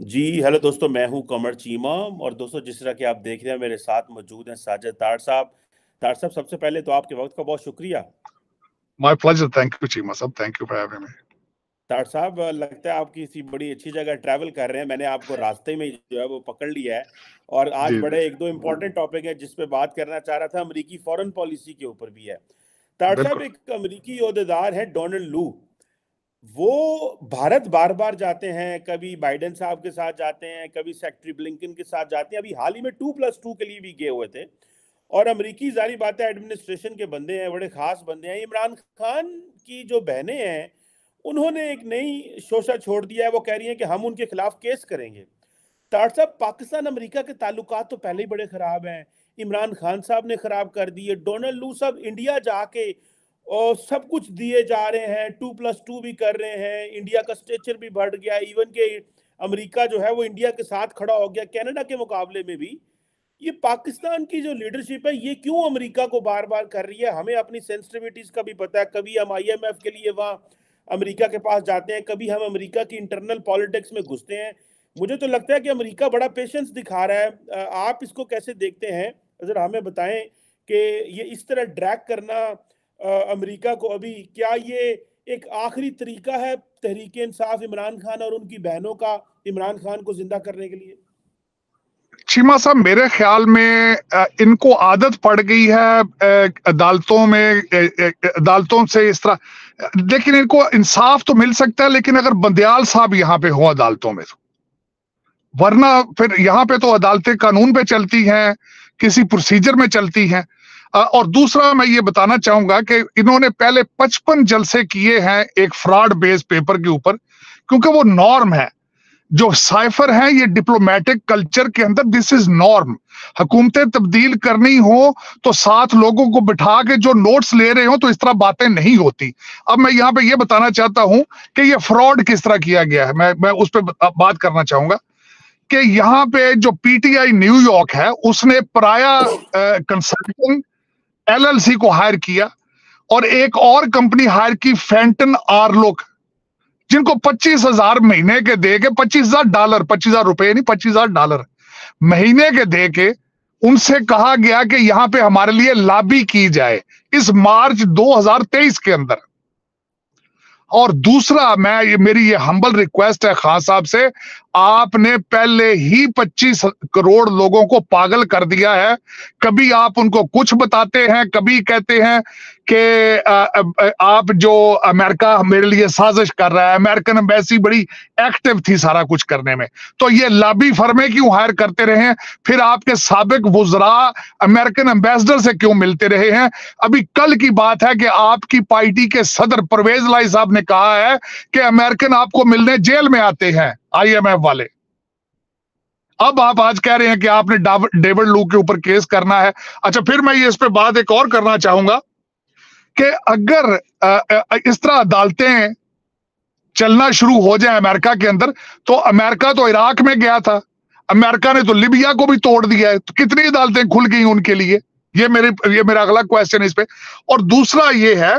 जी hello दोस्तों, मैं हूं कमर चीमा। और दोस्तों, जिस तरह कि आप देख रहे हैं, मेरे साथ मौजूद हैं साजिद तार साहब। तार साहब, सबसे पहले तो आपके वक्त का बहुत शुक्रिया। My pleasure, thank you Cheema साहब, thank you for having me. तार साहब, लगता है आप किसी बड़ी अच्छी जगह ट्रैवल कर रहे हैं। मैंने आपको रास्ते में जो है वो पकड़ लिया है। और आज जी जी, बड़े एक दो इम्पोर्टेंट टॉपिक है जिस पे बात करना चाह रहा था, अमेरिकी फॉरेन पॉलिसी के ऊपर भी है। तार साहब, बिल्कुल। एक अमेरिकी ओहदेदार है डोनाल्ड लू। वो भारत बार बार जाते हैं, कभी बाइडेन साहब के साथ जाते हैं, कभी सेक्रेटरी ब्लिंकन के साथ जाते हैं। अभी हाल ही में 2+2 के लिए भी गए हुए थे। और अमेरिकी, जारी बात है, एडमिनिस्ट्रेशन के बंदे हैं, बड़े खास बंदे हैं। इमरान खान की जो बहनें हैं, उन्होंने एक नई शोषा छोड़ दिया है। वो कह रही हैं कि हम उनके खिलाफ केस करेंगे। तार साहब, पाकिस्तान अमेरिका के ताल्लुकात तो पहले ही बड़े खराब हैं। इमरान खान साहब ने खराब कर दिए। डोनाल्ड लू साहब इंडिया जाके और सब कुछ दिए जा रहे हैं, 2+2 भी कर रहे हैं। इंडिया का स्टेचर भी बढ़ गया। इवन के अमेरिका जो है वो इंडिया के साथ खड़ा हो गया, कनाडा के मुकाबले में भी। ये पाकिस्तान की जो लीडरशिप है, ये क्यों अमेरिका को बार बार कर रही है? हमें अपनी सेंसिटिविटीज का भी पता है। कभी हम IMF के लिए वहाँ अमेरिका के पास जाते हैं, कभी हम अमेरिका की इंटरनल पॉलिटिक्स में घुसते हैं। मुझे तो लगता है कि अमेरिका बड़ा पेशेंस दिखा रहा है। आप इसको कैसे देखते हैं? जरा हमें बताएं कि ये इस तरह ड्रैग करना अमेरिका को, अभी क्या ये एक आखिरी तरीका है तहरीक इंसाफ, इमरान खान और उनकी बहनों का, इमरान खान को जिंदा करने के लिए? चीमा साहब, मेरे ख्याल में इनको आदत पड़ गई है अदालतों में, अदालतों से इस तरह। लेकिन इनको इंसाफ तो मिल सकता है, लेकिन अगर बंदयाल साहब यहाँ पे हो अदालतों में तो, वरना फिर यहाँ पे तो अदालतें कानून पे चलती हैं, किसी प्रोसीजर में चलती हैं। और दूसरा मैं ये बताना चाहूंगा कि इन्होंने पहले 55 जलसे किए हैं एक फ्रॉड बेस्ड पेपर के ऊपर, क्योंकि वो नॉर्म है। जो साइफर है, ये डिप्लोमेटिक कल्चर के अंदर दिस इज नॉर्म। हुकूमतें तब्दील करनी हो तो साथ लोगों को बिठा के जो नोट्स ले रहे हो तो इस तरह बातें नहीं होती। अब मैं यहाँ पे ये बताना चाहता हूं कि ये फ्रॉड किस तरह किया गया है। मैं उस पर बात करना चाहूंगा कि यहाँ पे जो पीटीआई न्यूयॉर्क है, उसने पराया कंसल्टिंग LLC को हायर किया और एक और कंपनी हायर की, फेंटन आर्लोक, जिनको 25,000 महीने के दे के, $25,000, $25,000 नहीं, $25,000 महीने के दे के उनसे कहा गया कि यहां पे हमारे लिए लॉबी की जाए इस मार्च 2023 के अंदर। और दूसरा, मेरी ये हम्बल रिक्वेस्ट है खान साहब से, आपने पहले ही 25 करोड़ लोगों को पागल कर दिया है। कभी आप उनको कुछ बताते हैं, कभी कहते हैं कि आप जो अमेरिका मेरे लिए साजिश कर रहा है। अमेरिकन एम्बेसी बड़ी एक्टिव थी सारा कुछ करने में, तो ये लॉबी फर्में क्यों हायर करते रहे हैं? फिर आपके साबिक वुजरा अमेरिकन एम्बेसडर से क्यों मिलते रहे हैं? अभी कल की बात है कि आपकी पार्टी के सदर परवेज लाई साहब ने कहा है कि अमेरिकन आपको मिलने जेल में आते हैं, IMF वाले। अब आप आज कह रहे हैं कि आपने डेविड लू के ऊपर केस करना है। अच्छा, फिर मैं ये इस पे बात एक और करना चाहूंगा कि अगर इस तरह अदालतें चलना शुरू हो जाए अमेरिका के अंदर, तो अमेरिका तो इराक में गया था, अमेरिका ने तो लिबिया को भी तोड़ दिया है, तो कितनी अदालतें खुल गई उनके लिए? ये मेरा अगला क्वेश्चन इस पे। और दूसरा ये है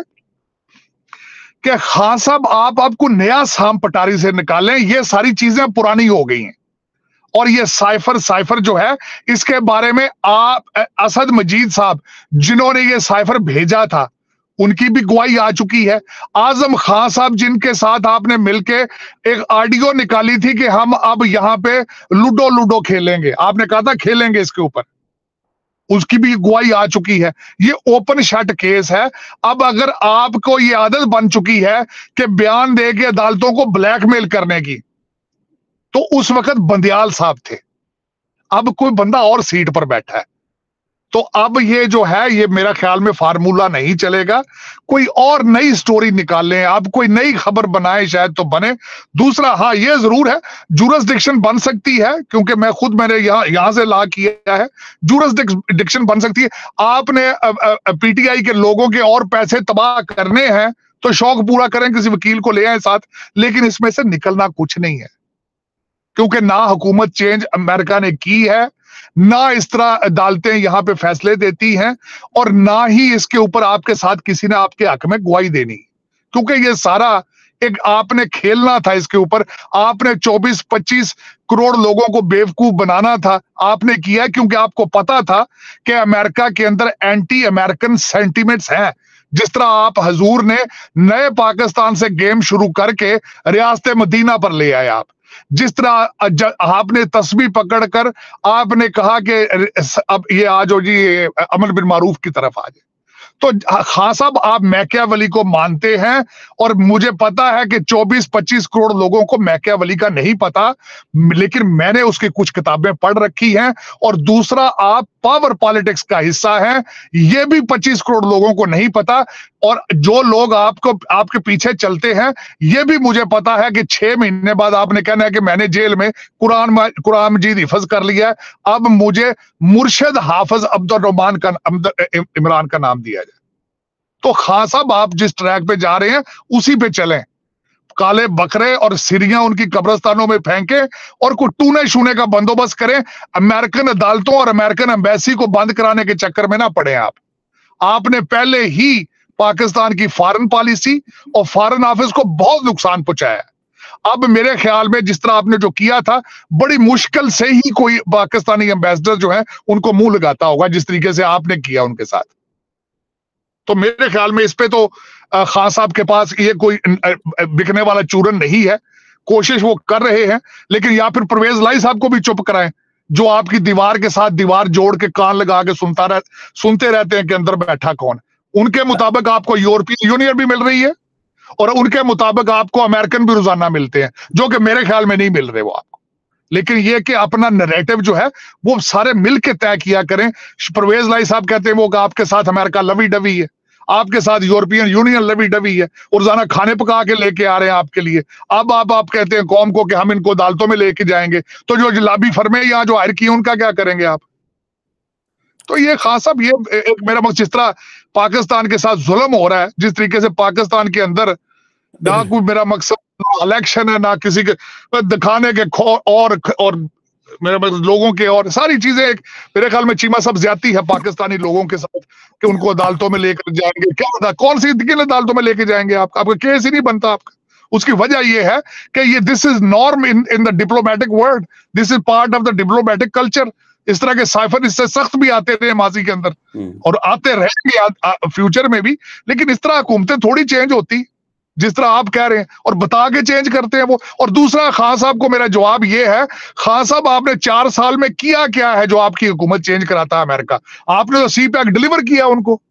कि खान साहब, आप आपको नया साम पटारी से निकालें, ये सारी चीजें पुरानी हो गई हैं। और ये साइफर जो है, इसके बारे में आप असद मजीद साहब, जिन्होंने ये साइफर भेजा था, उनकी भी गवाही आ चुकी है। आजम खान साहब, जिनके साथ आपने मिलके एक ऑडियो निकाली थी कि हम अब यहां पे लूडो खेलेंगे, आपने कहा था खेलेंगे इसके ऊपर, उसकी भी गवाही आ चुकी है। ये ओपन शट केस है। अब अगर आपको ये आदत बन चुकी है कि बयान दे के अदालतों को ब्लैकमेल करने की, तो उस वक्त बंदयाल साहब थे, अब कोई बंदा और सीट पर बैठा है। तो अब ये जो है, ये मेरा ख्याल में फार्मूला नहीं चलेगा। कोई और नई स्टोरी निकालें, आप कोई नई खबर बनाएं, शायद तो बने। दूसरा, हाँ, ये जरूर है, जुरिसडिक्शन बन सकती है, क्योंकि मैंने यहां से ला किया है, जुरिसडिक्शन बन सकती है। आपने PTI के लोगों के और पैसे तबाह करने हैं तो शौक पूरा करें, किसी वकील को ले आए साथ, लेकिन इसमें से निकलना कुछ नहीं है, क्योंकि ना हुकूमत चेंज अमेरिका ने की है, ना इस तरह अदालतें यहां पे फैसले देती हैं, और ना ही इसके ऊपर आपके साथ किसी ने आपके हक में गवाही देनी, क्योंकि ये सारा एक आपने खेलना था इसके ऊपर, आपने 24-25 करोड़ लोगों को बेवकूफ बनाना था, आपने किया क्योंकि आपको पता था कि अमेरिका के अंदर एंटी अमेरिकन सेंटिमेंट्स हैं। जिस तरह आप हजूर ने नए पाकिस्तान से गेम शुरू करके रियासत मदीना पर ले आए आप, जिस तरह आपने तस्बीह पकड़कर आपने कहा कि अब ये आ जाओ जी, अमर बिन मारूफ की तरफ आ जाए, तो खान साहब आप मैकियावेली को मानते हैं और मुझे पता है कि 24-25 करोड़ लोगों को मैकियावेली का नहीं पता, लेकिन मैंने उसकी कुछ किताबें पढ़ रखी हैं। और दूसरा, आप पावर पॉलिटिक्स का हिस्सा हैं, ये भी 25 करोड़ लोगों को नहीं पता। और जो लोग आपके पीछे चलते हैं, ये भी मुझे पता है कि 6 महीने बाद आपने कहना है कि मैंने जेल में कुरान मजीद हिफज कर लिया है, अब मुझे मुर्शिद हाफिज अब्दुल रहमान का इमरान का नाम दिया जाए। तो खान साहब आप जिस ट्रैक पे जा रहे हैं उसी पे चलें, काले बकरे और सिरियां उनकी कब्रिस्तानों में फेंके और कुछ टूने शूने का बंदोबस्त करें। अमेरिकन अदालतों और अमेरिकन एम्बेसी को बंद कराने के चक्कर में ना पड़े आपने पहले ही पाकिस्तान की फॉरेन पॉलिसी और फॉरेन ऑफिस को बहुत नुकसान पहुंचाया। अब मेरे ख्याल में जिस तरह आपने जो किया था, बड़ी मुश्किल से ही कोई पाकिस्तानी एम्बेसडर जो है उनको मुंह लगाता होगा जिस तरीके से आपने किया उनके साथ। तो मेरे ख्याल में इस पे तो खान साहब के पास ये कोई बिकने वाला चूरन नहीं है। कोशिश वो कर रहे हैं, लेकिन या फिर परवेज लाई साहब को भी चुप कराएं, जो आपकी दीवार के साथ दीवार जोड़ के कान लगा के सुनते रहते हैं कि अंदर बैठा कौन। उनके मुताबिक आपको यूरोपियन यूनियन भी मिल रही है और उनके मुताबिक आपको अमेरिकन भी रोजाना मिलते हैं, जो कि मेरे ख्याल में नहीं मिल रहे वो आपको। लेकिन ये कि अपना नैरेटिव जो है वो सारे मिल के तय किया करें। परवेज लाई साहब कहते हैं वो आपके साथ अमेरिका लवी डवी है, आपके साथ यूरोपियन यूनियन लवी डवी है, रोजाना खाने पका के लेके आ रहे हैं आपके लिए। अब आप कहते हैं कौम को कि हम इनको अदालतों में लेके जाएंगे, तो जो लाबी फर्मे यहाँ जो हायर की उनका क्या करेंगे आप? तो ये खान साहब, ये एक मेरा मकसद, जिस तरह पाकिस्तान के साथ जुल्म हो रहा है, जिस तरीके से पाकिस्तान के अंदर ना कोई मेरा मकसद इलेक्शन है, ना किसी के दिखाने के और मेरे लोगों के और सारी चीजें, मेरे ख्याल में चीमा साहब ज्यादती है पाकिस्तानी लोगों के साथ कि उनको अदालतों में लेकर जाएंगे। क्या कौन सी अदालतों में लेके जाएंगे? आपका केस ही नहीं बनता आपका। उसकी वजह यह है कि ये this is norm in the diplomatic world, this is part of the diplomatic culture. इस तरह के साइफर इससे सख्त भी आते रहे माजी के अंदर और आते रहेंगे फ्यूचर में भी, लेकिन इस तरह हुकूमतें थोड़ी चेंज होती जिस तरह आप कह रहे हैं और बता के चेंज करते हैं वो। और दूसरा, खान साहब को मेरा जवाब ये है, खान साहब आपने 4 साल में किया क्या है जो आपकी हुकूमत चेंज कराता है अमेरिका? आपने तो सी पैक डिलीवर किया उनको।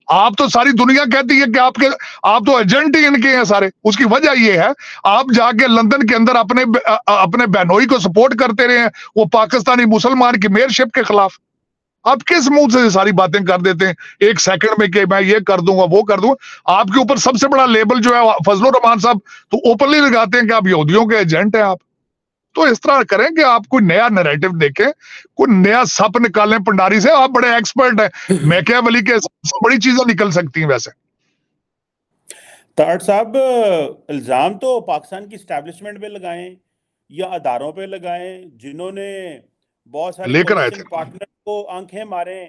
आप तो सारी दुनिया कहती है कि आप तो एजेंट ही इनके हैं सारे। उसकी वजह यह है, आप जाके लंदन के अंदर अपने बहनोई को सपोर्ट करते रहे हैं, वो पाकिस्तानी मुसलमान की मेयरशिप के खिलाफ। आप किस मुंह से सारी बातें कर देते हैं एक सेकंड में कि मैं ये कर दूंगा वो कर दूंगा? आपके ऊपर सबसे बड़ा लेबल जो है फजलुर रहमान साहब तो ओपनली लगाते हैं कि आप यहूदियों के एजेंट हैं आप। तो इस तरह करें कि आप कोई नया नैरेटिव देखें, कोई नया सप निकालें भंडारी से। आप बड़े एक्सपर्ट हैं, मैकियावेली के बड़ी चीजें निकल सकती हैं वैसे। ताड़ साहब, इल्जाम तो पाकिस्तान की एस्टैब्लिशमेंट पे लगाएं या अदारों पे लगाएं जिन्होंने बहुत सारे पार्टनर को आंखें मारे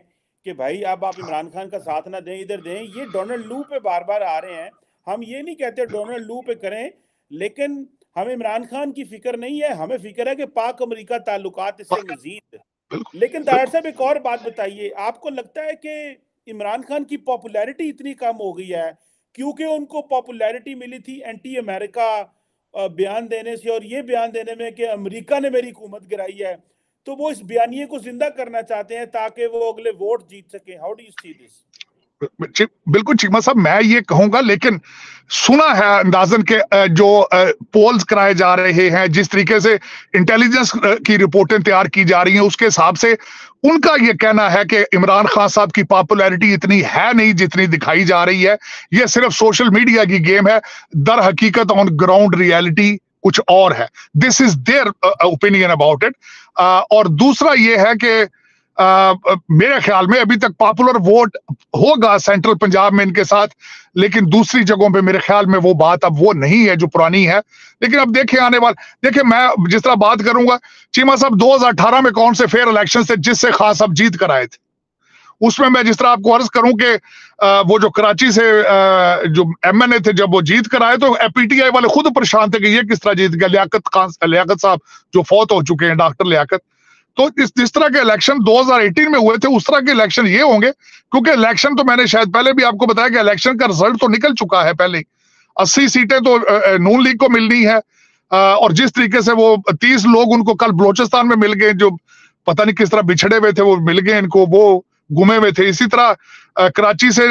कि भाई अब आप इमरान खान का साथ ना दें, इधर दें। ये डोनाल्ड लू पे बार बार आ रहे हैं। हम ये नहीं कहते डोनाल्ड लू पे करें, लेकिन हमें इमरान खान की फिक्र नहीं है, हमें फिक्र है कि पाक अमेरिका ताल्लुकात इससे मजीद। लेकिन ताहिर साहब, एक और बात बताइए, आपको लगता है कि इमरान खान की पॉपुलैरिटी इतनी कम हो गई है क्योंकि उनको पॉपुलैरिटी मिली थी एंटी अमेरिका बयान देने से और ये बयान देने में कि अमेरिका ने मेरी हुकूमत गिराई है, तो वो इस बयानिए को जिंदा करना चाहते हैं ताकि वो अगले वोट जीत सके? How do you see this? बिल्कुल चीमा साहब, मैं ये कहूंगा, लेकिन सुना है अंदाजन के जो पोल्स कराए जा रहे हैं, जिस तरीके से इंटेलिजेंस की रिपोर्टें तैयार की जा रही हैं, उसके हिसाब से उनका ये कहना है कि इमरान खान साहब की पॉपुलैरिटी इतनी है नहीं जितनी दिखाई जा रही है। ये सिर्फ सोशल मीडिया की गेम है, दर हकीकत ऑन ग्राउंड रियलिटी कुछ और है। This is their opinion about it. और दूसरा ये है कि मेरे ख्याल में अभी तक पॉपुलर वोट होगा सेंट्रल पंजाब में इनके साथ, लेकिन दूसरी जगहों पे मेरे ख्याल में वो बात अब वो नहीं है जो पुरानी है। लेकिन अब देखें आने वाले, देखिए मैं जिस तरह बात करूंगा, चीमा साहब 2018 में कौन से फेयर इलेक्शन थे जिससे खान साहब जीत कर आए थे? उसमें मैं जिस तरह आपको अर्ज करूं कि वो जो कराची से जो MNA थे, जब वो जीत कर आए तो PTI वाले खुद परेशान थे कि ये किस तरह जीत गया। लियाकत साहब जो फौत हो चुके हैं, डॉक्टर लियाकत। तो जिस तरह के इलेक्शन 2018 में हुए थे, उस तरह के इलेक्शन ये होंगे, क्योंकि इलेक्शन तो मैंने शायद पहले भी आपको बताया कि इलेक्शन का रिजल्ट तो निकल चुका है पहले ही। 80 सीटें तो नून लीग को मिलनी है, और जिस तरीके से वो 30 लोग उनको कल बलोचिस्तान में मिल गए, जो पता नहीं किस तरह बिछड़े हुए थे, वो मिल गए इनको, वो गुमे हुए थे। इसी तरह कराची से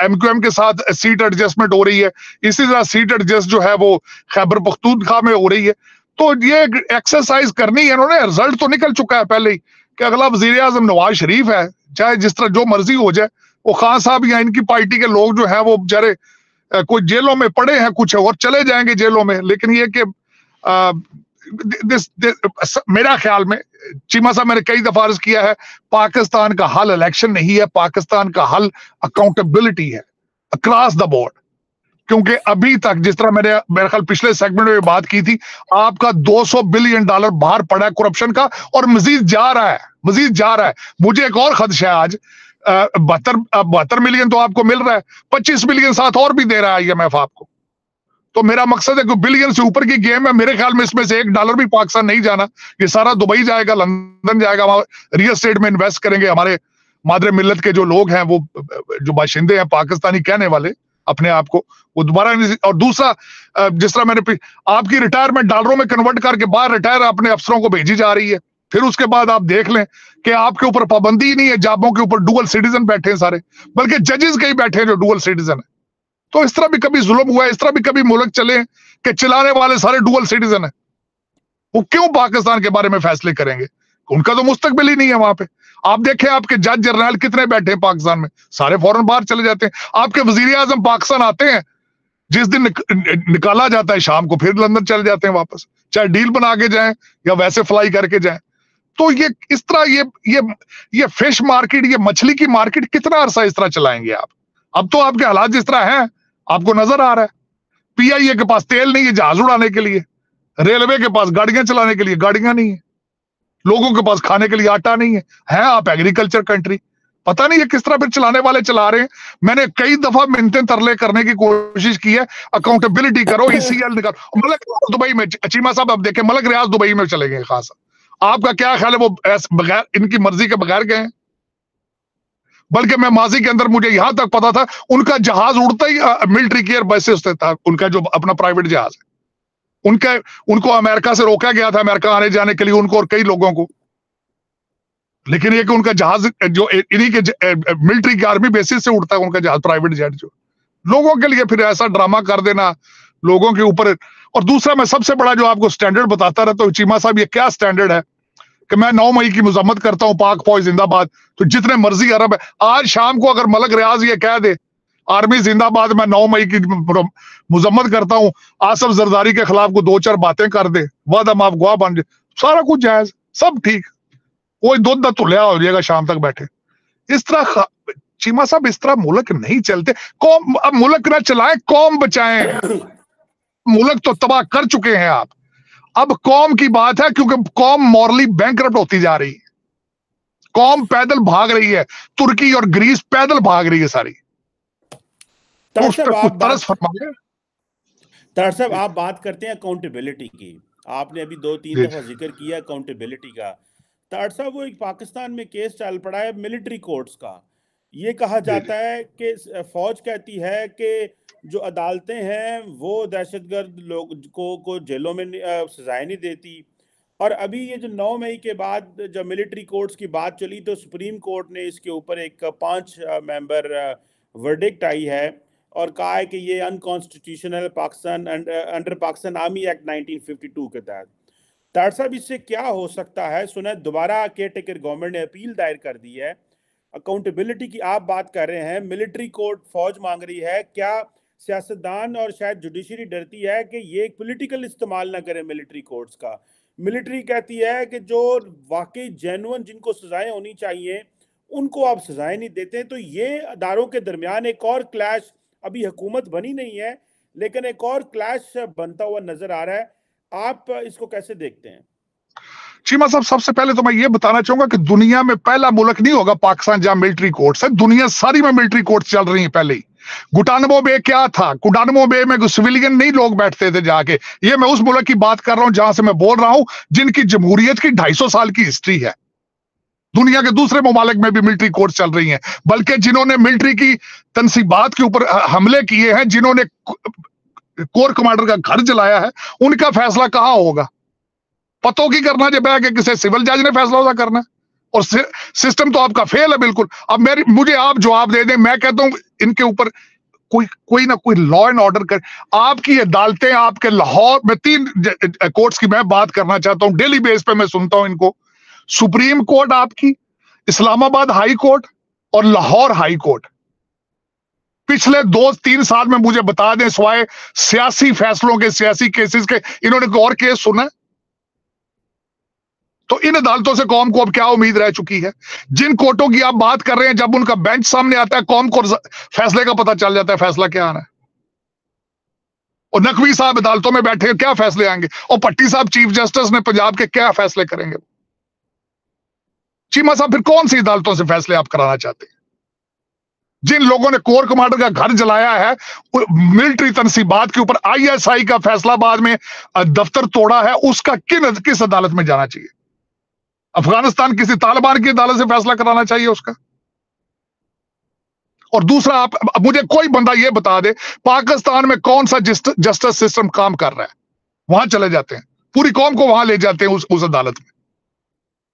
MQM के साथ सीट एडजस्टमेंट हो रही है, इसी तरह सीट एडजस्ट जो है वो खैबर पख्तूनख्वा में हो रही है। तो ये एक्सरसाइज करनी है इन्होंने। रिजल्ट तो निकल चुका है पहले ही कि अगला वजीर आजम नवाज शरीफ है, चाहे जिस तरह जो मर्जी हो जाए। वो खान साहब या इनकी पार्टी के लोग जो है वो बेचारे कोई जेलों में पड़े हैं, कुछ और चले जाएंगे जेलों में। लेकिन ये कि मेरा ख्याल में, चीमा साहब मैंने कई दफा अर्ज किया है, पाकिस्तान का हल इलेक्शन नहीं है, पाकिस्तान का हल अकाउंटेबिलिटी है अक्रॉस द बोर्ड। क्योंकि अभी तक जिस तरह मेरे ख्याल पिछले सेगमेंट में बात की थी, आपका $200 बिलियन बाहर पड़ा है करप्शन का, और मजीद जा रहा है, मजीद जा रहा है। मुझे एक और खदशा है आज, 72 मिलियन तो आपको मिल रहा है, 25 मिलियन साथ और भी दे रहा है IMF आपको। तो मेरा मकसद है कि बिलियन से ऊपर की गेम है। मेरे ख्याल में इसमें से $1 भी पाकिस्तान नहीं जाना, ये सारा दुबई जाएगा, लंदन जाएगा, वहां रियल एस्टेट में इन्वेस्ट करेंगे हमारे मादरे मिल्लत के जो लोग हैं, वो जो बाशिंदे हैं पाकिस्तानी कहने वाले अपने आप को, वो दोबारा। और दूसरा, जिस तरह मैंने आपकी रिटायरमेंट डॉलरों में कन्वर्ट करके बाहर रिटायर अपने अफसरों को भेजी जा रही है, फिर उसके बाद आप देख लें कि आपके ऊपर पाबंदी ही नहीं है, जॉबों के ऊपर डुअल सिटीजन बैठे हैं सारे, बल्कि जजेस के ही बैठे हैं जो डुअल सिटीजन है। तो इस तरह भी कभी जुल्म हुआ है, इस तरह भी कभी मुल्क चले कि चलाने वाले सारे डुअल सिटीजन है। वो क्यों पाकिस्तान के बारे में फैसले करेंगे? उनका तो मुस्तकबिल ही नहीं है वहां पे। आप देखें आपके जज जनरल कितने बैठे हैं पाकिस्तान में, सारे फौरन बाहर चले जाते हैं। आपके वजीर आजम पाकिस्तान आते हैं, जिस दिन निकाला जाता है शाम को फिर लंदन चले जाते हैं वापस, चाहे डील बना के जाएं या वैसे फ्लाई करके जाएं। तो ये इस तरह ये फिश मार्केट, ये मछली की मार्केट कितना अरसा इस तरह चलाएंगे आप? अब तो आपके हालात जिस तरह हैं आपको नजर आ रहा है। PIA के पास तेल नहीं है जहाज उड़ाने के लिए, रेलवे के पास गाड़ियां चलाने के लिए गाड़ियां नहीं है, लोगों के पास खाने के लिए आटा नहीं है आप एग्रीकल्चर कंट्री। पता नहीं ये किस तरह फिर चलाने वाले चला रहे हैं। मैंने कई दफा मिन्नतें तरले करने की कोशिश की है, अकाउंटेबिलिटी करो, ECL निकालो। मलक दुबई में, चीमा साहब अब देखें, मलक रियाज दुबई में चले गए खास। आपका क्या ख्याल है वो बगैर इनकी मर्जी के बगैर गए? बल्कि मैं माजी के अंदर मुझे यहां तक पता था उनका जहाज उड़ता ही मिलिट्री केयर बेसिस से था, उनका जो अपना प्राइवेट जहाज है। उनको अमेरिका से रोका गया था, अमेरिका आने जाने के लिए उनको और कई लोगों को। लेकिन ये कि उनका जहाज जो इन्हीं के मिलिट्री की आर्मी बेसिस से उड़ता है उनका जहाज, प्राइवेट जेट जो। लोगों के लिए फिर ऐसा ड्रामा कर देना लोगों के ऊपर। और दूसरा, मैं सबसे बड़ा जो आपको स्टैंडर्ड बताता रहता हूँ चीमा साहब, ये क्या स्टैंडर्ड है कि मैं 9 मई की मजम्मत करता हूं, पाक फौज जिंदाबाद, तो जितने मर्जी अरब है, आज शाम को अगर मलक रियाज ये कह दे आर्मी जिंदाबाद, मैं 9 मई की मजम्मत करता हूं, आसफ जरदारी के खिलाफ को 2-4 बातें कर दे, वादा माफ गवाह बन जाए, सारा कुछ जायज, सब ठीक, वो दूध तुलिया हो जाएगा शाम तक बैठे। इस तरह चीमा साहब, इस तरह मुल्क नहीं चलते। कौम अब मुल्क ना चलाएं, कौम बचाएं। मुल्क तो तबाह कर चुके हैं आप, अब कौम की बात है, क्योंकि कौम मॉरली बैंकरप्ट होती जा रही है, कौम पैदल भाग रही है, तुर्की और ग्रीस पैदल भाग रही है सारी। तो उस पर कुछ तरस फरमाइए। तार साहब, आप बात करते हैं अकाउंटेबिलिटी की, आपने अभी 2-3 दफा जिक्र किया अकाउंटेबिलिटी का। तार साहब, वो एक पाकिस्तान में केस चल पड़ा है मिलिट्री कोर्ट्स का। ये कहा जाता है कि फौज कहती है कि जो अदालतें हैं वो दहशतगर्द लोग को जेलों में सजाएं नहीं देती। और अभी ये जो 9 मई के बाद जब मिलिट्री कोर्ट्स की बात चली, तो सुप्रीम कोर्ट ने इसके ऊपर एक 5 मेंबर वर्डिक्ट आई है और कहा है कि ये unconstitutional Pakistan under Pakistan army act 1952 के तहत। तार साहब, इससे क्या हो सकता है? सुना दोबारा केयर टेकर गवर्नमेंट ने अपील दायर कर दी है। अकाउंटेबिलिटी की आप बात कर रहे हैं, मिलिट्री कोर्ट फौज मांग रही है, क्या सियासतदान और शायद जुडिशरी डरती है कि ये एक पॉलिटिकल इस्तेमाल ना करें मिलिट्री कोर्ट्स का? मिलिट्री कहती है कि जो वाकई जेन्युइन जिनको सजाएं होनी चाहिए उनको आप सजाएं नहीं देते। तो ये अदारों के दरमियान एक और क्लैश, अभी हुकूमत बनी नहीं है लेकिन एक और क्लैश बनता हुआ नजर आ रहा है। आप इसको कैसे देखते हैं? चीमा साहब, सबसे पहले तो मैं ये बताना चाहूंगा कि दुनिया में पहला मुल्क नहीं होगा पाकिस्तान जहां मिलिट्री कोर्ट्स है। दुनिया सारी में मिलिट्री कोर्ट्स चल रही है पहले ही। गुटानमो बे क्या था? गुटानमो बे में सिविलियन नहीं लोग बैठते थे जाके। ये मैं उस मुल्क की बात कर रहा हूं जहां से मैं बोल रहा हूं, जिनकी जमहूरियत की 250 साल की हिस्ट्री है। दुनिया के दूसरे ममालिक में भी मिलिट्री कोर्ट्स चल रही हैं, बल्कि जिन्होंने मिलिट्री की तनसीबात के ऊपर हमले किए हैं, जिन्होंने कोर कमांडर का घर जलाया है, उनका फैसला कहां होगा? पतों की करना जब है कि किसी सिविल जज ने फैसला होता करना है, और सिस्टम तो आपका फेल है बिल्कुल। अब मुझे आप जवाब दे दें, मैं कहता हूं इनके ऊपर कोई ना कोई लॉ एंड ऑर्डर कर। आपकी अदालतें, आपके लाहौर में 3 कोर्ट्स की मैं बात करना चाहता हूं, डेली बेस पे मैं सुनता हूं इनको। सुप्रीम कोर्ट आपकी, इस्लामाबाद हाई कोर्ट और लाहौर हाई कोर्ट। पिछले 2-3 साल में मुझे बता दें, सिवाय सियासी फैसलों के, सियासी केसेस के, इन्होंने कोई और केस सुना? तो इन अदालतों से कौम को अब क्या उम्मीद रह चुकी है? जिन कोर्टों की आप बात कर रहे हैं, जब उनका बेंच सामने आता है, कौम को फैसले का पता चल जाता है फैसला क्या आना है। और नकवी साहब अदालतों में बैठे क्या फैसले आएंगे, और पट्टी साहब चीफ जस्टिस ने पंजाब के क्या फैसले करेंगे? चीमा साहब, फिर कौन सी अदालतों से फैसले आप कराना चाहते हैं? जिन लोगों ने कोर कमांडर का घर जलाया है, मिलिट्री तनसीबात के ऊपर ISI का फैसलाबाद में दफ्तर तोड़ा है, उसका किस अदालत में जाना चाहिए? अफगानिस्तान किसी तालिबान की अदालत से फैसला कराना चाहिए उसका? और दूसरा, आप मुझे कोई बंदा यह बता दे पाकिस्तान में कौन सा जस्टिस सिस्टम काम कर रहा है? वहां चले जाते हैं, पूरी कौम को वहां ले जाते हैं उस अदालत में।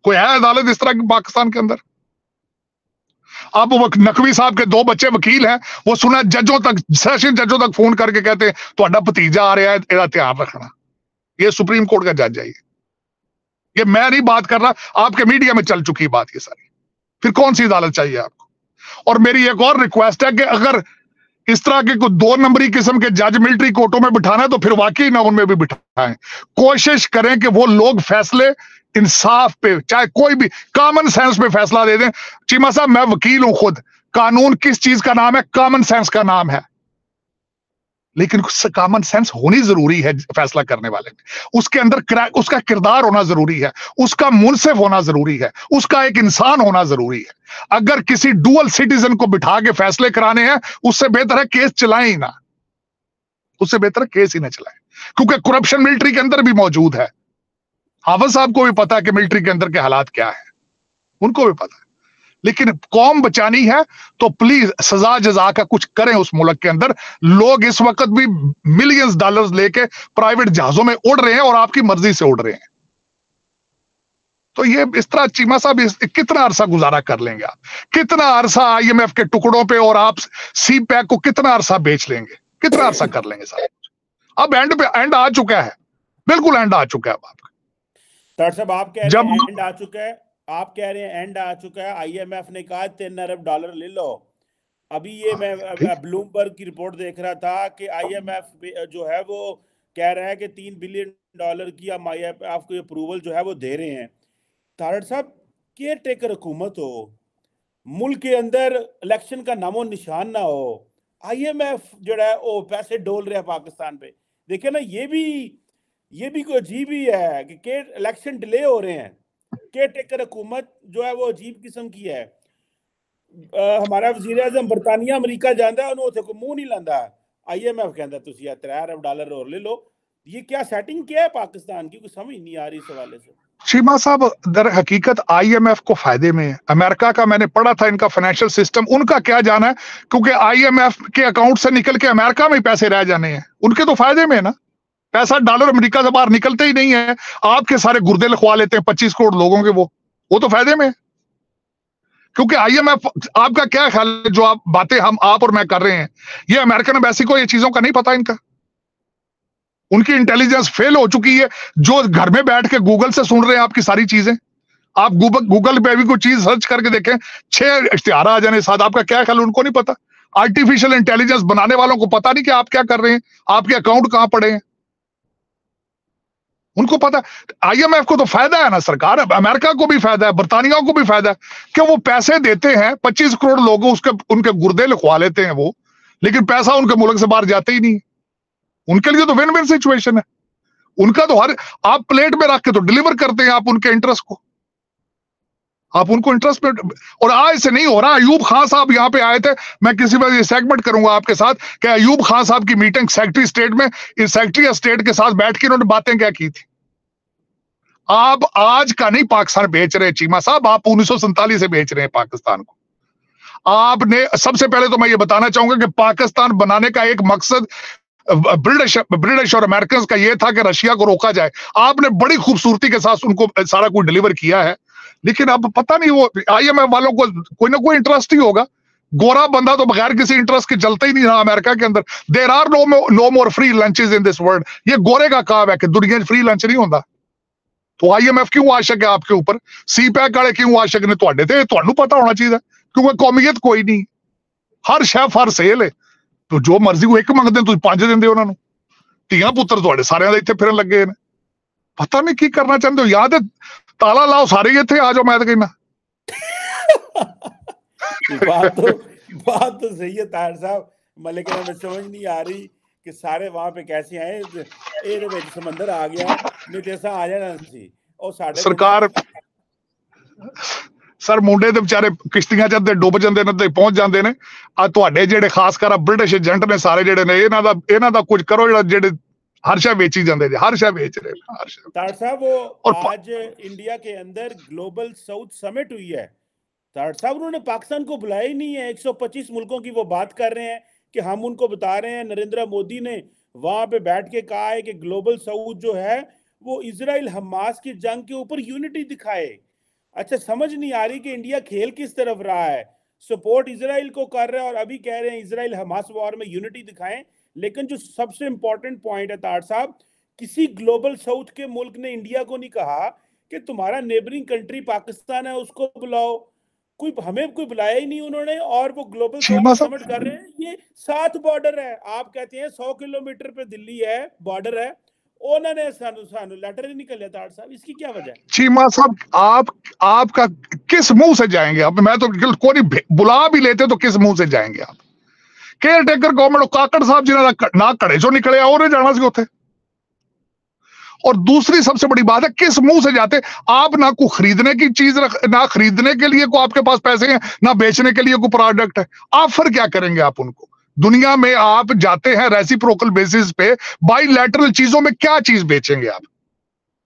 कोई है अदालत इस तरह की पाकिस्तान के अंदर? अब वो नकवी साहब के 2 बच्चे वकील हैं, वो सुना जजों तक, सेशन जजों तक फोन करके कहते हैं तुम्हारा भतीजा आ रहा है, इसका ध्यान रखना। ये सुप्रीम कोर्ट का जज है। ये मैं नहीं बात कर रहा, आपके मीडिया में चल चुकी बात ये सारी। फिर कौन सी अदालत चाहिए आपको? और मेरी एक और रिक्वेस्ट है कि अगर इस तरह के कोई 2 नंबरी किस्म के जज मिलिट्री कोर्टों में बिठाना है तो फिर वाकई ना उनमें भी बिठाएं। कोशिश करें कि वो लोग फैसले इंसाफ पे, चाहे कोई भी कॉमन सेंस पे फैसला दे दें। चीमा साहब, मैं वकील हूं खुद। कानून किस चीज का नाम है? कॉमन सेंस का नाम है। लेकिन कॉमन सेंस होनी जरूरी है फैसला करने वाले में। उसके अंदर उसका किरदार होना जरूरी है, उसका मुनसिफ होना जरूरी है, उसका एक इंसान होना जरूरी है। अगर किसी डुअल सिटीजन को बिठा के फैसले कराने हैं, उससे बेहतर है केस चलाएं ही ना, उससे बेहतर है केस ही ना चलाएं। क्योंकि करप्शन मिलिट्री के अंदर भी मौजूद है। हाफिज साहब को भी पता है कि मिलिट्री के अंदर के हालात क्या है, उनको भी पता है। लेकिन कौम बचानी है तो प्लीज सजा जजा का कुछ करें उस मुल्क के अंदर। लोग इस वक्त भी मिलियंस डॉलर्स लेके प्राइवेट जहाजों में उड़ रहे हैं और आपकी मर्जी से उड़ रहे हैं। तो ये इस तरह चीमा साहब कितना अरसा गुजारा कर लेंगे आप? कितना अरसा IMF के टुकड़ों पे और आप CPEC को कितना अरसा बेच लेंगे? कितना अरसा कर लेंगे साहब? अब एंड आ चुका है, बिल्कुल एंड आ चुका है। डॉक्टर साहब, आप कह रहे हैं एंड आ चुका है, आप कह रहे हैं एंड आ चुका है। IMF ने कहा 3 अरब डॉलर ले लो। अभी ये मैं ब्लूमबर्ग की रिपोर्ट देख रहा था कि IMF जो है वो कह रहा है कि $3 बिलियन की हम IMF को अप्रूवल जो है वो दे रहे हैं। तारड़ साहब, केयर टेकर हुकूमत हो, मुल्क के अंदर इलेक्शन का नामो निशान ना हो, IMF जो है वो पैसे डोल रहा है पाकिस्तान पे। देखिए ना, ये भी कोई अजीब ही है कि इलेक्शन डिले हो रहे हैं। केयर टेकर हुकूमत जो है वो अजीब किस्म की है। हमारा वज़ीर आज़म बरतानिया अमरीका जाता है, उन्होंने को मुंह नहीं लाता। IMF कहता तुसी 3 अरब डॉलर और ले लो। ये क्या सेटिंग क्या है पाकिस्तान की? कुछ समझ नहीं आ रही इस हवाले से। चीमा साहब, दर हकीकत IMF को फायदे में है। अमेरिका का मैंने पढ़ा था इनका फाइनेंशियल सिस्टम, उनका क्या जाना है, क्योंकि IMF के अकाउंट से निकल के अमेरिका में पैसे रह जाने हैं, उनके तो फायदे में है ना। पैसा डॉलर अमेरिका से बाहर निकलते ही नहीं है। आपके सारे गुर्दे लिखवा लेते हैं 25 करोड़ लोगों के, वो तो फायदे में है। क्योंकि IMF, आपका क्या ख्याल है, जो बातें आप और मैं कर रहे हैं, ये अमेरिकन एम्बेसी को ये चीजों का नहीं पता? इनका, उनकी इंटेलिजेंस फेल हो चुकी है। जो घर में बैठ के गूगल से सुन रहे हैं आपकी सारी चीजें, आप गूगल पे भी कोई चीज सर्च करके देखें, 6 इश्तिहार आ जाने साथ। आपका क्या ख्याल, उनको नहीं पता? आर्टिफिशियल इंटेलिजेंस बनाने वालों को पता नहीं कि आप क्या कर रहे हैं, आपके अकाउंट कहां पड़े हैं, उनको पता। IMF को तो फायदा है ना सरकार, अमेरिका को भी फायदा है, बरतानिया को भी फायदा है कि वो पैसे देते हैं। 25 करोड़ लोगों उनके गुर्दे लिखवा लेते हैं वो, लेकिन पैसा उनके मुल्क से बाहर जाते ही नहीं। उनके लिए तो विन विन सिचुएशन है। उनका तो हर, आप प्लेट में रख के तो डिलीवर करते हैं आप उनके इंटरेस्ट को, आप उनको इंटरेस्ट में। और आज से नहीं हो रहा। अयूब खान साहब यहाँ पे आए थे, मैं किसी बार ये सेगमेंट करूंगा आपके साथ कि अयूब खान साहब की मीटिंग सेक्रेटरी स्टेट में, इस सेक्रेटरी ऑफ स्टेट के साथ बैठ के उन्होंने बातें क्या की थी। आप आज का नहीं पाकिस्तान बेच रहे चीमा साहब, आप 1947 से बेच रहे हैं पाकिस्तान को। आपने, सबसे पहले तो मैं ये बताना चाहूंगा कि पाकिस्तान बनाने का एक मकसद ब्रिटिश और अमेरिकन का ये था कि रशिया को रोका जाए। आपने बड़ी खूबसूरती के साथ उनको सारा कुछ डिलीवर किया है, लेकिन अब पता नहीं वो IMF वालों को कोई ना कोई इंटरेस्ट ही होगा। गोरा बंदा तो बगैर किसी इंटरेस्ट के चलता ही नहीं रहा अमेरिका के अंदर। There are no more free lunches in this world. ये गोरे का काम है कि दुनिया में फ्री लंच नहीं होता। तो IMF क्यों आशक है आपके ऊपर, CPEC वाले क्यों आशक ने ਤੁਹਾਡੇ ਤੇ, ਤੁਹਾਨੂੰ पता होना चाहिए क्योंकि कौमियत कोई नहीं, हर शेफ हर सेल है। तो जो मर्जी को एक मंगते ਤੁਸੀਂ ਪੰਜ ਦਿੰਦੇ ਉਹਨਾਂ ਨੂੰ। ਧੀਆਂ ਪੁੱਤਰ ਤੁਹਾਡੇ ਸਾਰਿਆਂ ਦੇ ਇੱਥੇ ਫਿਰਨ ਲੱਗੇ ਨੇ, ਪਤਾ ਨਹੀਂ ਕੀ ਕਰਨਾ ਚਾਹੁੰਦੇ ਹੋ। ਜਾਂ ਤੇ ਤਾਲਾ ਲਾਓ ਸਾਰੇ ਇੱਥੇ ਆ ਜਾਓ, मैं तो कहना। बात तो सही है ताहिर साहब, लेकिन हमें समझ नहीं आ रही कि सारे वहां पे कैसे आए। ये समंदर आ गया, नहीं तो ऐसा आ जाना सी। और साडे सरकार सर ਮੁੰਡੇ ਤੇ ਵਿਚਾਰੇ ਕਿਸ਼ਤੀਆਂ ਚ ਅੱਧੇ ਡੁੱਬ ਜਾਂਦੇ ਨੇ ਤੇ ਪਹੁੰਚ ਜਾਂਦੇ ਨੇ। ਆ ਤੁਹਾਡੇ ਜਿਹੜੇ ਖਾਸ ਕਰ ਬ੍ਰਿਟਿਸ਼ ਏਜੰਟ ਨੇ ਸਾਰੇ ਜਿਹੜੇ ਨੇ, ਇਹਨਾਂ ਦਾ ਕੁਝ ਕਰੋ। ਜਿਹੜੇ हर शय बेची जाते हैं, हर शय बेच रहे हैं, हर शय। तार साहब वो आज इंडिया के अंदर ग्लोबल साउथ समिट हुई है, तार साहब उन्होंने पाकिस्तान को बुलाया ही नहीं है। 125 मुल्कों की वो बात कर रहे हैं कि हम उनको बता रहे हैं। नरेंद्र मोदी ने वहां पे बैठ के कहा है कि ग्लोबल साउथ जो है वो इजराइल हमास की जंग के ऊपर यूनिटी दिखाए। अच्छा, समझ नहीं आ रही कि इंडिया खेल किस तरफ रहा है। सपोर्ट इजराइल को कर रहे हैं और अभी कह रहे हैं इजराइल हमास वॉर में यूनिटी दिखाएं। लेकिन जो सबसे इंपॉर्टेंट पॉइंट है तार साहब, किसी ग्लोबल साउथ के मुल्क ने इंडिया को नहीं कहा कि तुम्हारा नेबरिंग कंट्री पाकिस्तान है उसको बुलाओ। हमें कोई बुलाया ही नहीं उन्होंने। और वो ग्लोबल साउथ समिट कर रहे हैं। ये 7 बॉर्डर है, आप कहते हैं 100 किलोमीटर पे दिल्ली है, बॉर्डर है। उन्होंने सानू लेटर ही निकल तार साहब, इसकी क्या वजह है? चीमा साहब आपका किस मुंह से जाएंगे आप? मैं तो कोई बुला भी लेते तो किस मुंह से जाएंगे आप? केयर टेकर गवर्नमेंट काकड़ साहब जिन्होंने ना घड़े चो निकले और जाना सी उथे। और दूसरी सबसे बड़ी बात है, किस मुंह से जाते आप? ना को खरीदने की चीज ना खरीदने के लिए को आपके पास पैसे हैं, ना बेचने के लिए कोई प्रोडक्ट है। ऑफर क्या करेंगे आप उनको? दुनिया में आप जाते हैं रेसिप्रोकल बेसिस पे, बाइलैटरल चीजों में क्या चीज बेचेंगे आप?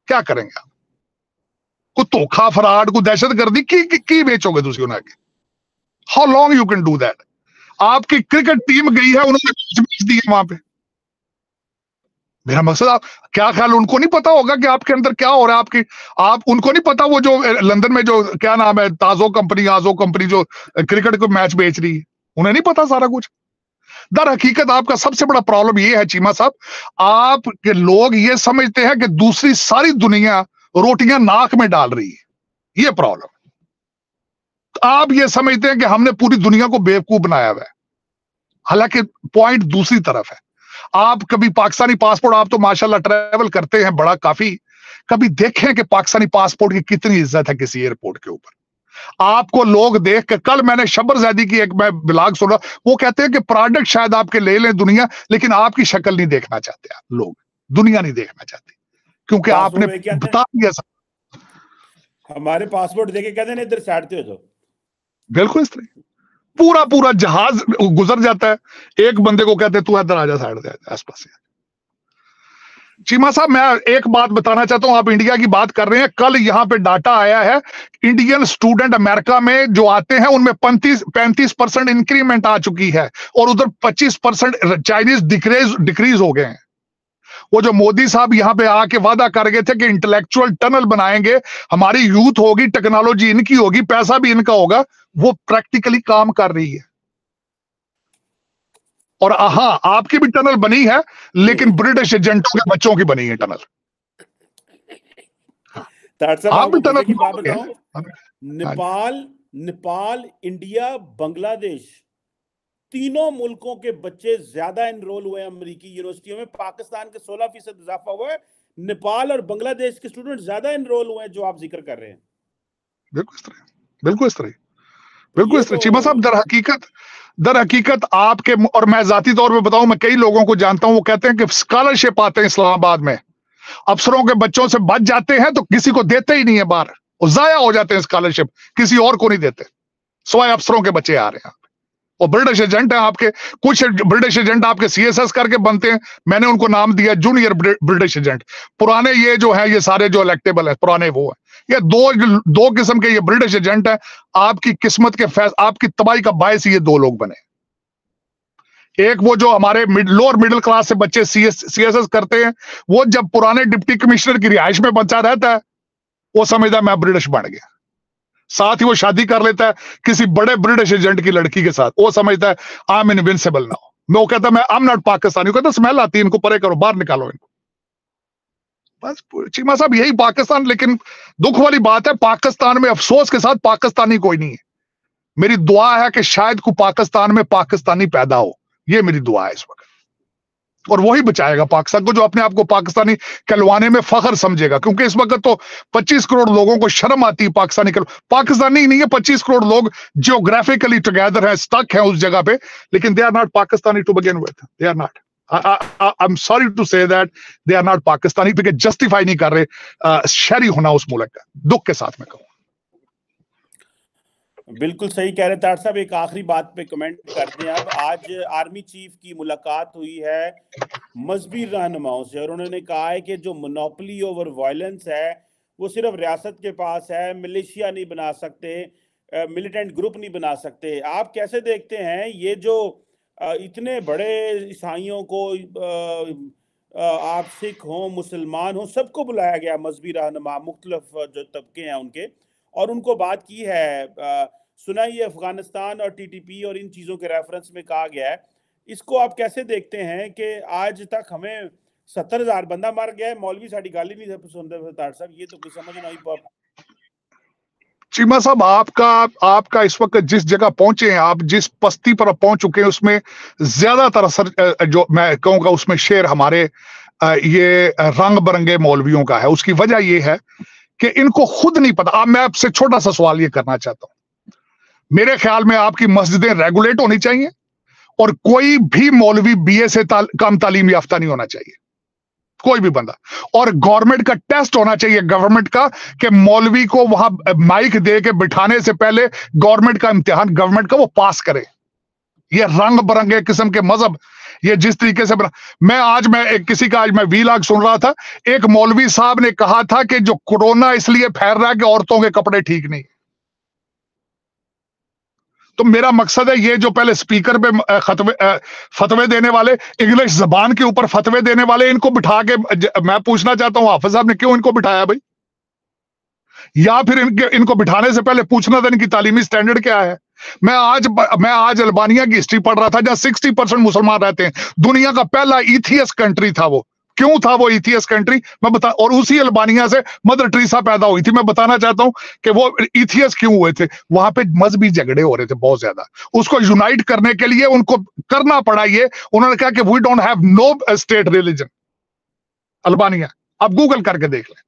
क्या करेंगे आप? कोई धोखा फराड, कोई दहशतगर्दी की बेचोगे तुसी उन्हें आगे? How long you can do that? आपकी क्रिकेट टीम गई है, उन्होंने बेच दी है वहां पे। मेरा मकसद, आप क्या ख्याल, उनको नहीं पता होगा कि आपके अंदर क्या हो रहा है? आप उनको नहीं पता वो जो लंदन में जो क्या नाम है, आजो कंपनी जो क्रिकेट को मैच बेच रही है, उन्हें नहीं पता सारा कुछ? दर हकीकत आपका सबसे बड़ा प्रॉब्लम ये है चीमा साहब, आपके लोग ये समझते हैं कि दूसरी सारी दुनिया रोटियां नाक में डाल रही है। ये प्रॉब्लम। आप ये समझते हैं कि हमने पूरी दुनिया को बेवकूफ बनाया हुआ है, हालांकि पॉइंट दूसरी तरफ है। आप कभी पाकिस्तानी पासपोर्ट, आप तो माशाल्लाह ट्रैवल करते हैं बड़ा काफी, कभी देखें कि पाकिस्तानी पासपोर्ट की कितनी इज्जत है किसी एयरपोर्ट के ऊपर। आपको लोग देख के, कल मैंने शब्बर जैदी की एक मैं ब्लॉग सुना, वो कहते हैं कि प्रोडक्ट शायद आपके ले लें दुनिया, लेकिन आपकी शक्ल नहीं देखना चाहते। आप लोग दुनिया नहीं देखना चाहती क्योंकि आपने बता दिया सब। हमारे पासपोर्ट देके कहते हैं इधर साइड हो जाओ। बिल्कुल इस तरह पूरा जहाज गुजर जाता है, एक बंदे को कहते तू इधर आजा, साइड से आसपास से। चीमा साहब, मैं एक बात बताना चाहता हूं, आप इंडिया की बात कर रहे हैं। कल यहां पे डाटा आया है, इंडियन स्टूडेंट अमेरिका में जो आते हैं उनमें 35% इंक्रीमेंट आ चुकी है और उधर 25% चाइनीज डिक्रीज हो गए हैं। वो जो मोदी साहब यहां पे आके वादा कर गए थे कि इंटेलेक्चुअल टनल बनाएंगे, हमारी यूथ होगी, टेक्नोलॉजी इनकी होगी, पैसा भी इनका होगा, वो प्रैक्टिकली काम कर रही है। और हाँ, आपकी भी टनल बनी है, लेकिन ब्रिटिश एजेंटों के बच्चों की बनी है टनल। आप भी टनल की बात बताओ। नेपाल, इंडिया, बांग्लादेश, तीनों मुल्कों के बच्चे ज्यादा एनरोल हुए अमेरिकी यूनिवर्सिटियों में। पाकिस्तान के 16% इजाफा हुआ है। नेपाल और बांग्लादेश के स्टूडेंट ज्यादा एनरोल हुए हैं जो आप जिक्र कर रहे हैं। बिल्कुल इस तरह चीमा साहब, दर हकीकत आपके, और मैं जाती तौर पे बताऊं, मैं कई लोगों को जानता हूं, वो कहते हैं कि स्कॉलरशिप आते हैं इस्लामाबाद में, अफसरों के बच्चों से बच जाते हैं तो किसी को देते ही नहीं है बाहर, वो जाया हो जाते हैं स्कॉलरशिप, किसी और को नहीं देते, सिवाय अफसरों के बच्चे आ रहे हैं। और ब्रिटिश एजेंट है आपके, कुछ ब्रिटिश एजेंट आपके सीएसएस करके बनते हैं, मैंने उनको नाम दिया जूनियर ब्रिटिश एजेंट। पुराने ये जो है, ये सारे जो इलेक्टेबल है पुराने वो है, ये दो किस्म के ये ब्रिटिश एजेंट है। आपकी किस्मत के आपकी तबाही का बायस ये दो लोग बने। एक वो जो हमारे लोअर मिडिल क्लास से बच्चे सीएसएस करते हैं, वो जब पुराने डिप्टी कमिश्नर की रिहाइश में बचा रहता है, वो समझता है मैं ब्रिटिश बन गया। साथ ही वो शादी कर लेता है किसी बड़े ब्रिटिश एजेंट की लड़की के साथ, वो समझता है आई एम इनविंसिबल नाउ। वो कहता है मैं आई एम नॉट पाकिस्तानी, कहता स्मेल आती है, इनको परे करो, बाहर निकालो इनको। बस चीमा साहब यही पाकिस्तान। लेकिन दुख वाली बात है, पाकिस्तान में अफसोस के साथ पाकिस्तानी कोई नहीं है। मेरी दुआ है कि शायद को पाकिस्तान में पाकिस्तानी पैदा हो, ये मेरी दुआ है इस वक्त, और वही बचाएगा पाकिस्तान को जो अपने आप को पाकिस्तानी कहलवाने में फख्र समझेगा। क्योंकि इस वक्त तो 25 करोड़ लोगों को शर्म आती है पाकिस्तानी पाकिस्तानी नहीं है, 25 करोड़ लोग जियोग्राफिकली टुगेदर है, स्टक है उस जगह पे, लेकिन they are not Pakistani to begin with, they are not. I am sorry to say that they are not Pakistani, क्योंकि जस्टिफाई नहीं कर रहे शहरी होना उस मुल्क का, दुख के साथ में कहूँ। बिल्कुल सही कह रहे तार साहब। एक आखिरी बात पे कमेंट करते हैं अब। आज आर्मी चीफ की मुलाकात हुई है मजहबी रहनुमाओं से, और उन्होंने कहा है कि जो मोनोपोली ओवर वायलेंस है वो सिर्फ रियासत के पास है, मिलिशिया नहीं बना सकते, मिलिटेंट ग्रुप नहीं बना सकते। आप कैसे देखते हैं ये जो इतने बड़े ईसाइयों को, आप सिख हों मुसलमान हों, सबको बुलाया गया, मजहबी रहनुमा मुख्तलिफ जो तबके हैं उनके, और उनको बात की है, सुना ही अफगानिस्तान और टीटीपी और इन चीज़ों के रेफरेंस में कहा गया है। इसको आप कैसे देखते हैं कि आज तक हमें 70,000 बंदा मर गया है, मौलवी साड़ी गाली नहीं सुनते तार साहब, ये तो कोई समझ नहीं। चीमा साहब आपका इस वक्त जिस जगह पहुंचे हैं, आप जिस पस्ती पर पहुंच चुके हैं, उसमें ज्यादातर असर जो मैं कहूंगा उसमें शेर हमारे ये रंग बिरंगे मौलवियों का है। उसकी वजह यह है कि इनको खुद नहीं पता। अब मैं आपसे छोटा सा सवाल ये करना चाहता हूं, मेरे ख्याल में आपकी मस्जिदें रेगुलेट होनी चाहिए और कोई भी मौलवी बीए से कम तालीम याफ्ता नहीं होना चाहिए, कोई भी बंदा, और गवर्नमेंट का टेस्ट होना चाहिए गवर्नमेंट का कि मौलवी को वहां माइक दे के बिठाने से पहले गवर्नमेंट का इम्तिहान गवर्नमेंट का वो पास करे। ये रंग बिरंगे किस्म के मजहब, ये जिस तरीके से किसी का आज मैं वीलॉग सुन रहा था, एक मौलवी साहब ने कहा था कि जो कोरोना इसलिए फैल रहा है कि औरतों के कपड़े ठीक नहीं। तो मेरा मकसद है ये जो पहले स्पीकर पे फतवे देने वाले, इंग्लिश जबान के ऊपर फतवे देने वाले, इनको बिठा के मैं पूछना चाहता हूं हाफिज साहब ने क्यों इनको बिठाया भाई? या फिर इनको बिठाने से पहले पूछना था इनकी तालीमी स्टैंडर्ड क्या है? मैं आज अल्बानिया की हिस्ट्री पढ़ रहा था जहां 60% मुसलमान रहते हैं, दुनिया का पहला इथियस कंट्री था वो। क्यों था वो इथियस कंट्री मैं बता, और उसी अल्बानिया से मदर टेरेसा पैदा हुई थी। मैं बताना चाहता हूं कि वो इथियस क्यों हुए थे, वहां पे मजहबी झगड़े हो रहे थे बहुत ज्यादा, उसको यूनाइट करने के लिए उनको करना पड़ा ये, उन्होंने कहा कि we don't have no state religion. Albania आप गूगल करके देख लें,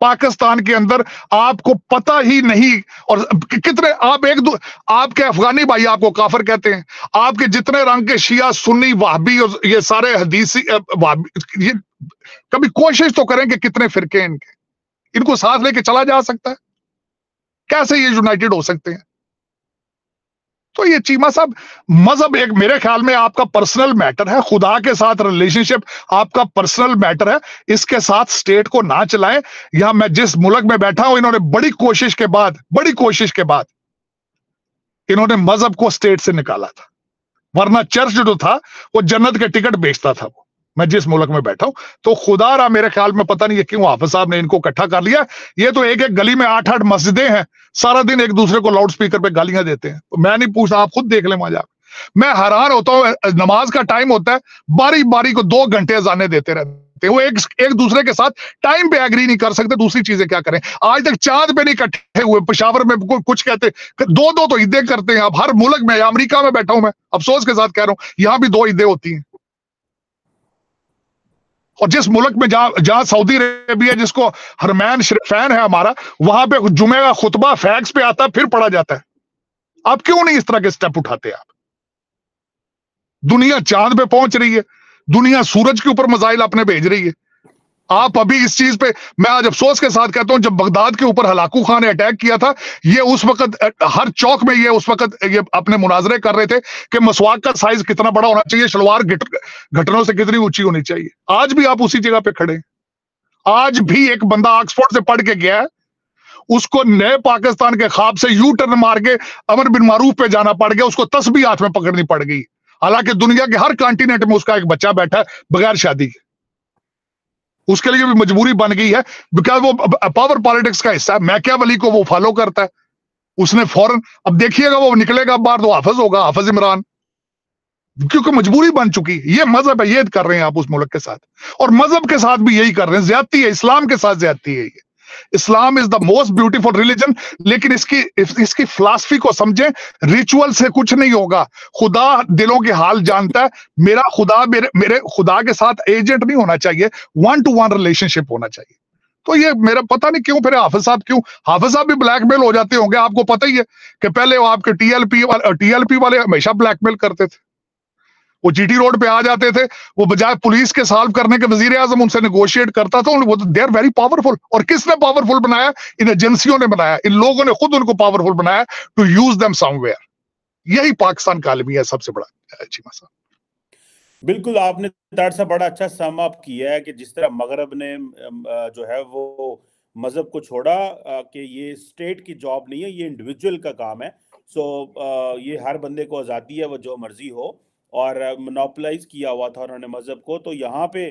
पाकिस्तान के अंदर आपको पता ही नहीं। और कितने आपके अफगानी भाई आपको काफिर कहते हैं, आपके जितने रंग के शिया सुन्नी वहाबी और ये सारे हदीसी ये कभी कोशिश तो करें कि कितने फिरके हैं इनको साथ लेके चला जा सकता है? कैसे ये यूनाइटेड हो सकते हैं? तो ये चीमा साहब, मजहब एक मेरे ख्याल में आपका पर्सनल मैटर है, खुदा के साथ रिलेशनशिप आपका पर्सनल मैटर है, इसके साथ स्टेट को ना चलाएं। यहां मैं जिस मुल्क में बैठा हूं, इन्होंने बड़ी कोशिश के बाद इन्होंने मजहब को स्टेट से निकाला था, वरना चर्च जो था वो जन्नत के टिकट बेचता था वो। मैं जिस मुल्क में बैठा हूं, तो खुदा रहा मेरे ख्याल में पता नहीं है क्यों हाफिज साहब ने इनको इकट्ठा कर लिया। ये तो एक गली में 8-8 मस्जिदें हैं, सारा दिन एक दूसरे को लाउड स्पीकर पे गालियां देते हैं। तो मैं नहीं पूछता, आप खुद देख लें वहां जाकर। मैं हैरान होता हूं, नमाज का टाइम होता है, बारी बारी को 2 घंटे अजाने देते रहते हैं, वो एक दूसरे के साथ टाइम पे एग्री नहीं कर सकते, दूसरी चीजें क्या करें। आज तक चांद पे नहीं इकट्ठे हुए, पेशावर में कुछ कहते 2-2 तो ईदें करते हैं। अब हर मुल्क में, अमेरिका में बैठा हूं मैं, अफसोस के साथ कह रहा हूं, यहां भी 2 ईदें होती हैं। और जिस मुल्क में जहां सऊदी अरेबिया जिसको हरमैन शरीफैन है हमारा, वहां पे जुमे का खुतबा फैक्स पे आता है, फिर पढ़ा जाता है। आप क्यों नहीं इस तरह के स्टेप उठाते? आप दुनिया चांद पे पहुंच रही है, दुनिया सूरज के ऊपर मिसाइल अपने भेज रही है, आप अभी इस चीज पे, मैं आज अफसोस के साथ कहता हूं, जब बगदाद के ऊपर हलाकू खान ने अटैक किया था, ये उस वक्त हर चौक में ये उस वक्त ये अपने मुनाजरे कर रहे थे कि मसवाक का साइज कितना बड़ा होना चाहिए, शलवार घटनों से कितनी ऊंची होनी चाहिए। आज भी आप उसी जगह पे खड़े हैं। आज भी एक बंदा ऑक्सफोर्ड से पढ़ के गया है, उसको नए पाकिस्तान के ख्वाब से यू टर्न मार के अमर बिन मारूफ पे जाना पड़ गया, उसको तस्बीह हाथ में पकड़नी पड़ गई, हालांकि दुनिया के हर कॉन्टिनेंट में उसका एक बच्चा बैठा है बगैर शादी के। उसके लिए भी मजबूरी बन गई है, बिकॉज वो पावर पॉलिटिक्स का हिस्सा है। मैकियावेली को वो फॉलो करता है, उसने फौरन, अब देखिएगा वो निकलेगा बाहर तो हाफिज होगा, हाफिज इमरान, क्योंकि मजबूरी बन चुकी। ये मजहब है, ये कर रहे हैं आप उस मुल्क के साथ, और मजहब के साथ भी यही कर रहे हैं, ज्यादती है, इस्लाम के साथ ज्यादती है ये। Islam is the most beautiful religion, लेकिन इसकी फिलॉसफी को समझें। रिचुअल से कुछ नहीं होगा, खुदा दिलों के हाल जानता है। मेरा खुदा मेरे खुदा के साथ एजेंट नहीं होना चाहिए, 1-to-1 रिलेशनशिप होना चाहिए। तो ये मेरा पता नहीं क्यों फिर हाफिज साहब भी ब्लैकमेल हो जाते होंगे। आपको पता ही है कि पहले वो आपके टीएलपी वाले हमेशा ब्लैकमेल करते थे, वो जीटी रोड पे आ जाते थे, वो बजाय पुलिस के सॉल्व करने के वजीर आजम उनसे नेगोशिएट करता था। वो दे आर वेरी पावरफुल। और किसने पावरफुल बनाया? इन एजेंसियों ने बनाया, इन लोगों ने खुद उनको पावरफुल बनाया टू यूज देम समवेयर। यही पाकिस्तान का अलमिया है सबसे बड़ा। चीमा साहब बिल्कुल, आपने तार सा बड़ा अच्छा सम अप किया है कि जिस तरह मगरब ने जो है वो मजहब को छोड़ा कि ये स्टेट की जॉब नहीं है, ये इंडिविजुअल का काम है। सो ये हर बंदे को आज़ादी है, वो जो मर्जी हो, और मोनोपलाइज किया हुआ था उन्होंने मजहब को। तो यहाँ पे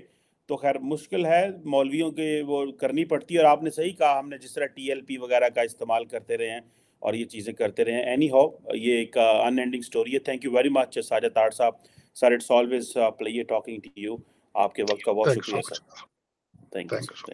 तो खैर मुश्किल है, मौलवियों के वो करनी पड़ती है। और आपने सही कहा, हमने जिस तरह टीएलपी वगैरह का इस्तेमाल करते रहे हैं और ये चीज़ें करते रहे हैं। एनी हाउ, ये एक अनएंडिंग स्टोरी है। Thank you very much Sajid Tarar sahab. Sir, it's always pleasure talking to you. आपके वक्त का बहुत शुक्रिया सर। Thank you sir.